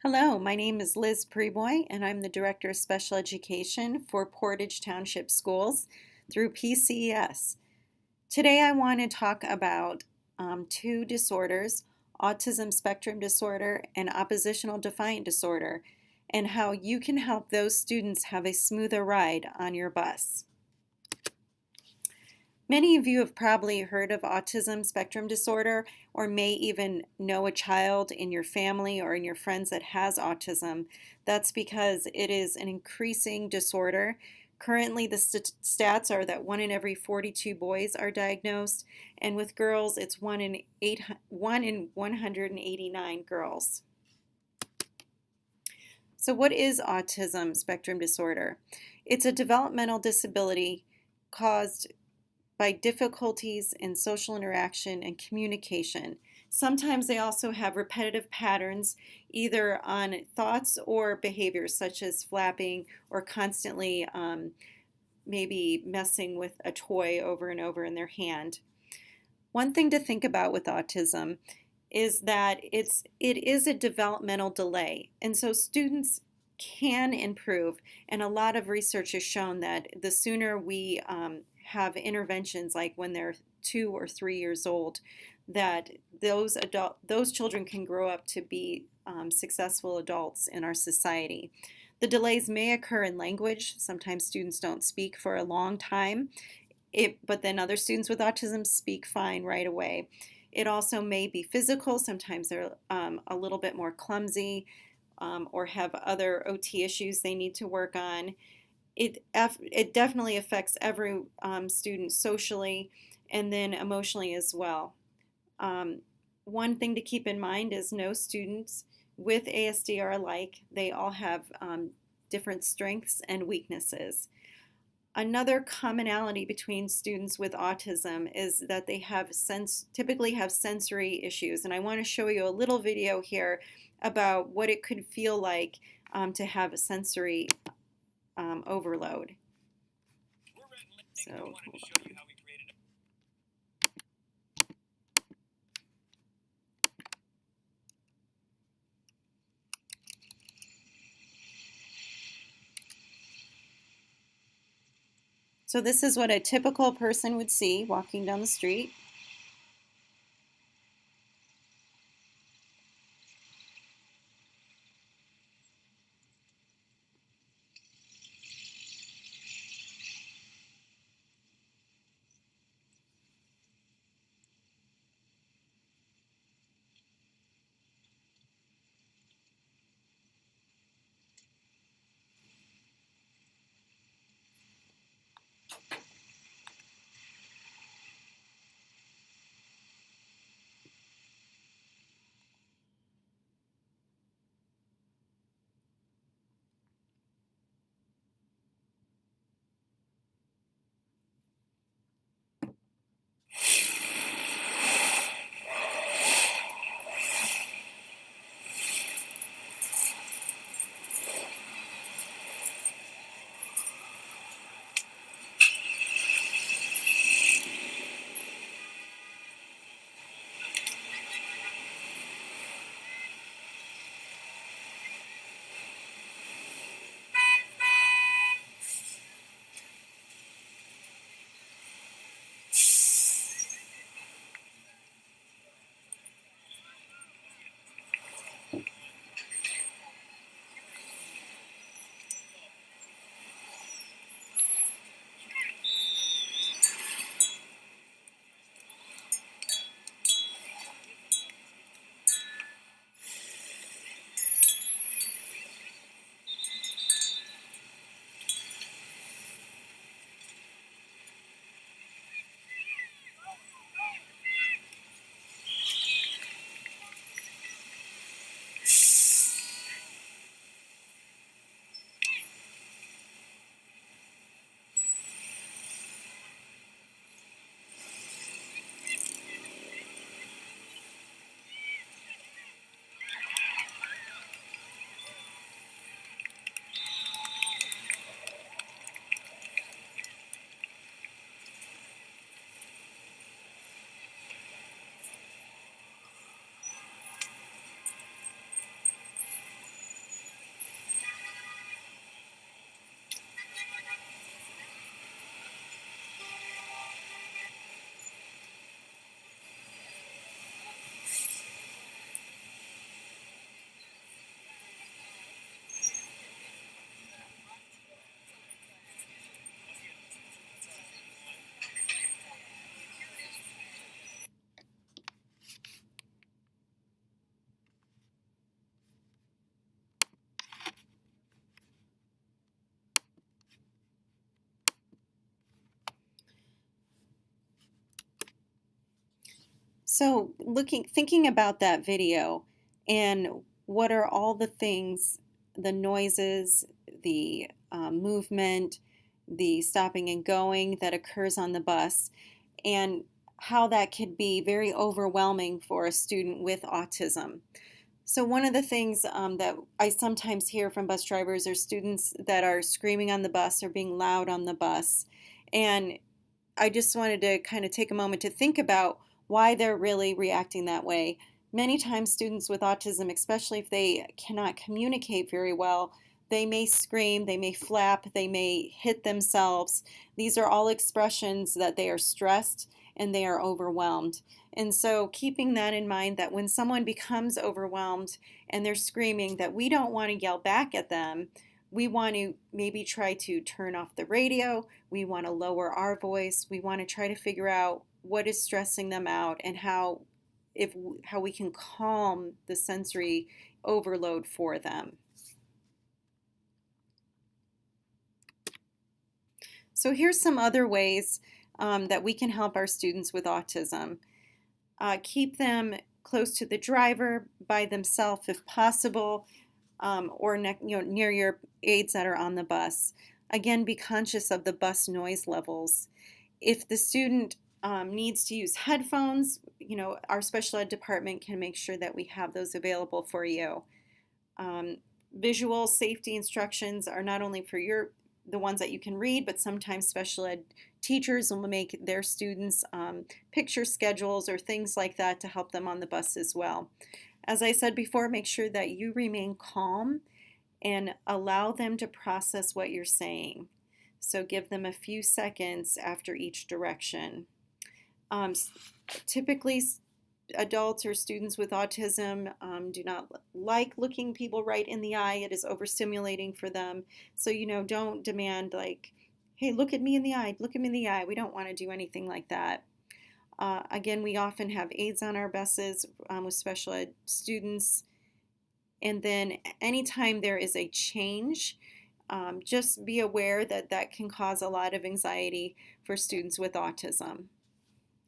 Hello, my name is Liz Preboy, and I'm the Director of Special Education for Portage Township Schools through PCES. Today I want to talk about two disorders, autism spectrum disorder and oppositional defiant disorder, and how you can help those students have a smoother ride on your bus. Many of you have probably heard of autism spectrum disorder or may even know a child in your family or in your friends that has autism. That's because it is an increasing disorder. Currently, the stats are that 1 in every 42 boys are diagnosed, and with girls, it's 1 in 189 girls. So, what is autism spectrum disorder? It's a developmental disability caused by difficulties in social interaction and communication. Sometimes they also have repetitive patterns, either on thoughts or behaviors, such as flapping or constantly maybe messing with a toy over and over in their hand. One thing to think about with autism is that it is a developmental delay, and so students can improve. And a lot of research has shown that the sooner we have interventions, like when they're 2 or 3 years old, that those children can grow up to be successful adults in our society. The delays may occur in language. Sometimes students don't speak for a long time, but then other students with autism speak fine right away. It also may be physical. Sometimes they're a little bit more clumsy or have other OT issues they need to work on. It definitely affects every student socially and then emotionally as well. One thing to keep in mind is no students with ASD are alike. They all have different strengths and weaknesses. Another commonality between students with autism is that they typically have sensory issues. And I want to show you a little video here about what it could feel like to have a sensory overload. So, so this is what a typical person would see walking down the street. So thinking about that video and what are all the things, the noises, the movement, the stopping and going that occurs on the bus, and how that could be very overwhelming for a student with autism. So one of the things that I sometimes hear from bus drivers are students that are screaming on the bus or being loud on the bus. And I just wanted to kind of take a moment to think about why they're really reacting that way. Many times, students with autism, especially if they cannot communicate very well, they may scream, they may flap, they may hit themselves. These are all expressions that they are stressed and they are overwhelmed. And so, keeping that in mind, that when someone becomes overwhelmed and they're screaming, that we don't want to yell back at them. We want to maybe try to turn off the radio. We want to lower our voice. We want to try to figure out what is stressing them out and how we can calm the sensory overload for them. So here's some other ways that we can help our students with autism. Keep them close to the driver, by themselves if possible, or near your aides that are on the bus. Again, be conscious of the bus noise levels. If the student needs to use headphones, our special ed department can make sure that we have those available for you. Visual safety instructions are not only for the ones that you can read, but sometimes special ed teachers will make their students picture schedules or things like that to help them on the bus as well. As I said before, make sure that you remain calm and allow them to process what you're saying. So give them a few seconds after each direction. Typically, adults or students with autism do not like looking people right in the eye. It is overstimulating for them. So, don't demand like, hey, look at me in the eye, look at me in the eye. We don't want to do anything like that. Again, we often have aides on our buses with special ed students. And then anytime there is a change, just be aware that that can cause a lot of anxiety for students with autism.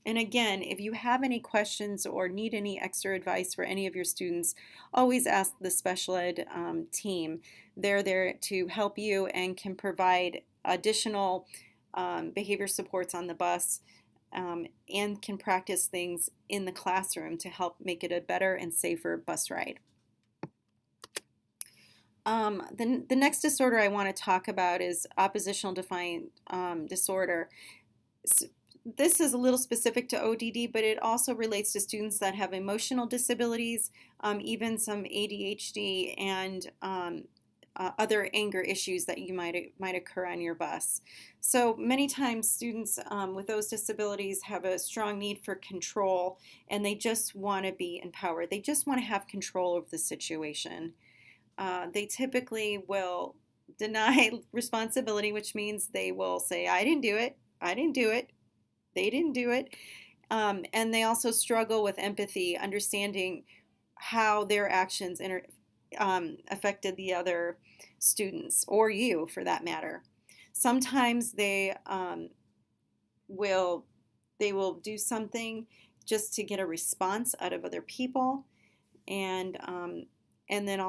And again, if you have any questions or need any extra advice for any of your students, always ask the special ed team. They're there to help you and can provide additional behavior supports on the bus. And can practice things in the classroom to help make it a better and safer bus ride. The next disorder I want to talk about is oppositional defiant disorder. This is a little specific to ODD, but it also relates to students that have emotional disabilities, even some ADHD and other anger issues that you might occur on your bus. So many times students with those disabilities have a strong need for control, and they just want to be empowered. They just want to have control of the situation. They typically will deny responsibility, which means they will say, I didn't do it, I didn't do it, they didn't do it. And they also struggle with empathy, understanding how their actions affected the other students, or you for that matter. Sometimes they will do something just to get a response out of other people, and then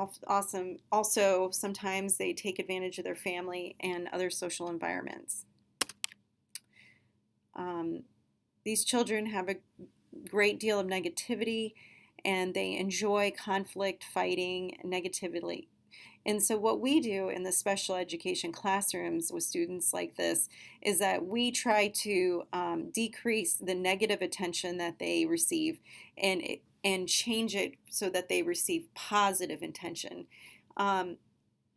also sometimes they take advantage of their family and other social environments. These children have a great deal of negativity, and they enjoy conflict, fighting, negativity. And so what we do in the special education classrooms with students like this is that we try to decrease the negative attention that they receive and change it so that they receive positive attention.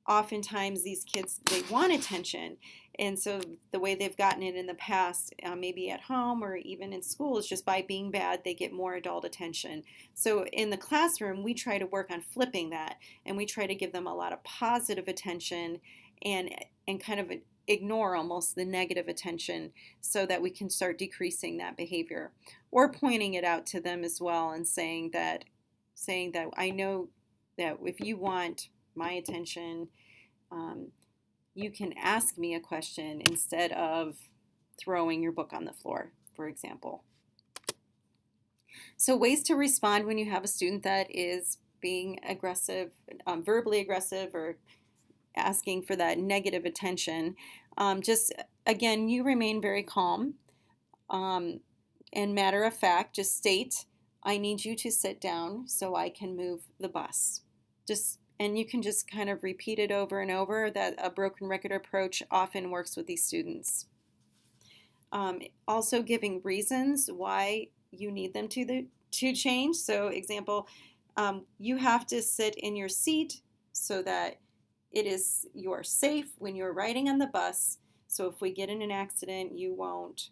Oftentimes these kids, they want attention, and so the way they've gotten it in the past, maybe at home or even in school, is just by being bad, they get more adult attention. So in the classroom, we try to work on flipping that, and we try to give them a lot of positive attention and kind of ignore almost the negative attention so that we can start decreasing that behavior, or pointing it out to them as well and saying that I know that if you want my attention, you can ask me a question instead of throwing your book on the floor, for example. So ways to respond when you have a student that is being aggressive, verbally aggressive, or asking for that negative attention. Just again, you remain very calm um, and matter of fact. Just state, "I need you to sit down so I can move the bus." Just and you can just kind of repeat it over and over. That a broken record approach often works with these students. Also giving reasons why you need them to change. So example, you have to sit in your seat so that you are safe when you're riding on the bus. So if we get in an accident, you won't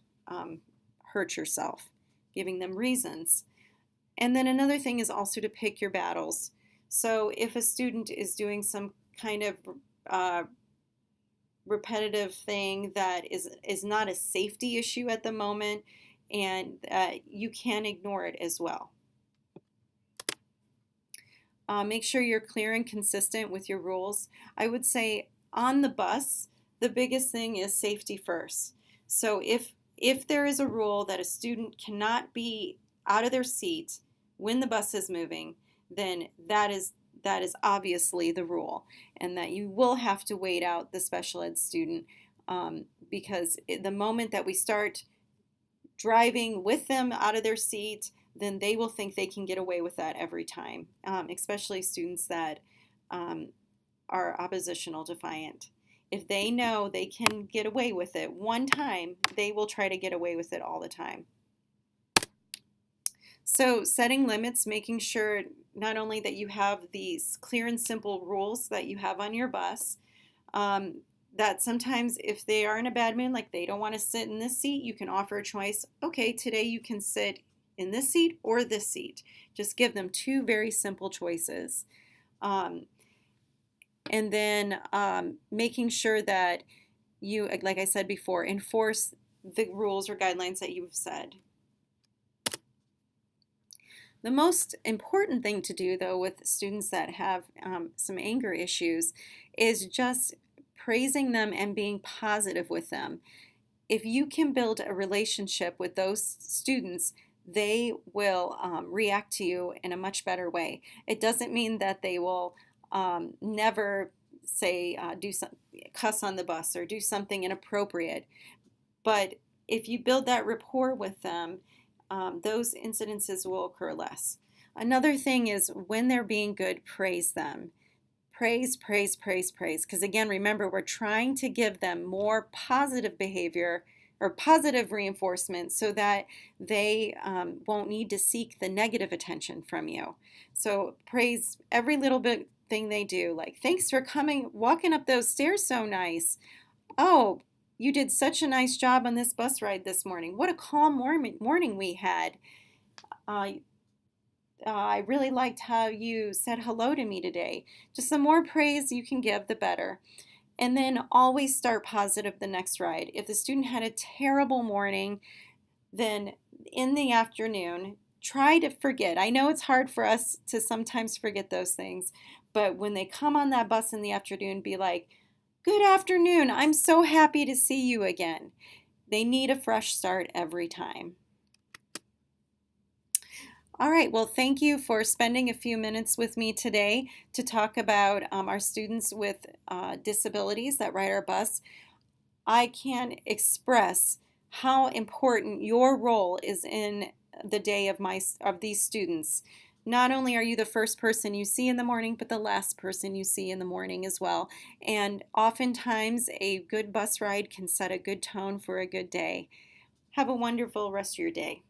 hurt yourself. Giving them reasons. And then another thing is also to pick your battles. So if a student is doing some kind of uh, repetitive thing that is not a safety issue at the moment, and you can ignore it as well. Make sure you're clear and consistent with your rules. I would say on the bus, the biggest thing is safety first. So if there is a rule that a student cannot be out of their seat when the bus is moving, then that is obviously the rule, and that you will have to wait out the special ed student, because the moment that we start driving with them out of their seat, then they will think they can get away with that every time, especially students that are oppositional defiant. If they know they can get away with it one time, they will try to get away with it all the time. So setting limits, making sure not only that you have these clear and simple rules that you have on your bus, that sometimes if they are in a bad mood, like they don't want to sit in this seat, you can offer a choice. Okay, today you can sit in this seat or this seat. Just give them two very simple choices. And then making sure that you, like I said before, enforce the rules or guidelines that you've said. The most important thing to do, though, with students that have some anger issues is just praising them and being positive with them. If you can build a relationship with those students, they will react to you in a much better way. It doesn't mean that they will never say, cuss on the bus or do something inappropriate. But if you build that rapport with them, those incidences will occur less. Another thing is when they're being good, praise them. Praise, praise, praise, praise. Because again, remember, we're trying to give them more positive behavior or positive reinforcement so that they won't need to seek the negative attention from you. So praise every little bit thing they do. Like, thanks for coming, walking up those stairs so nice. Oh, you did such a nice job on this bus ride this morning. What a calm morning we had. I really liked how you said hello to me today. Just the more praise you can give, the better. And then always start positive the next ride. If the student had a terrible morning, then in the afternoon, try to forget. I know it's hard for us to sometimes forget those things, but when they come on that bus in the afternoon, be like, "Good afternoon, I'm so happy to see you again." They need a fresh start every time. All right, well, thank you for spending a few minutes with me today to talk about our students with disabilities that ride our bus. I can express how important your role is in the day of these students. Not only are you the first person you see in the morning, but the last person you see in the morning as well. And oftentimes a good bus ride can set a good tone for a good day. Have a wonderful rest of your day.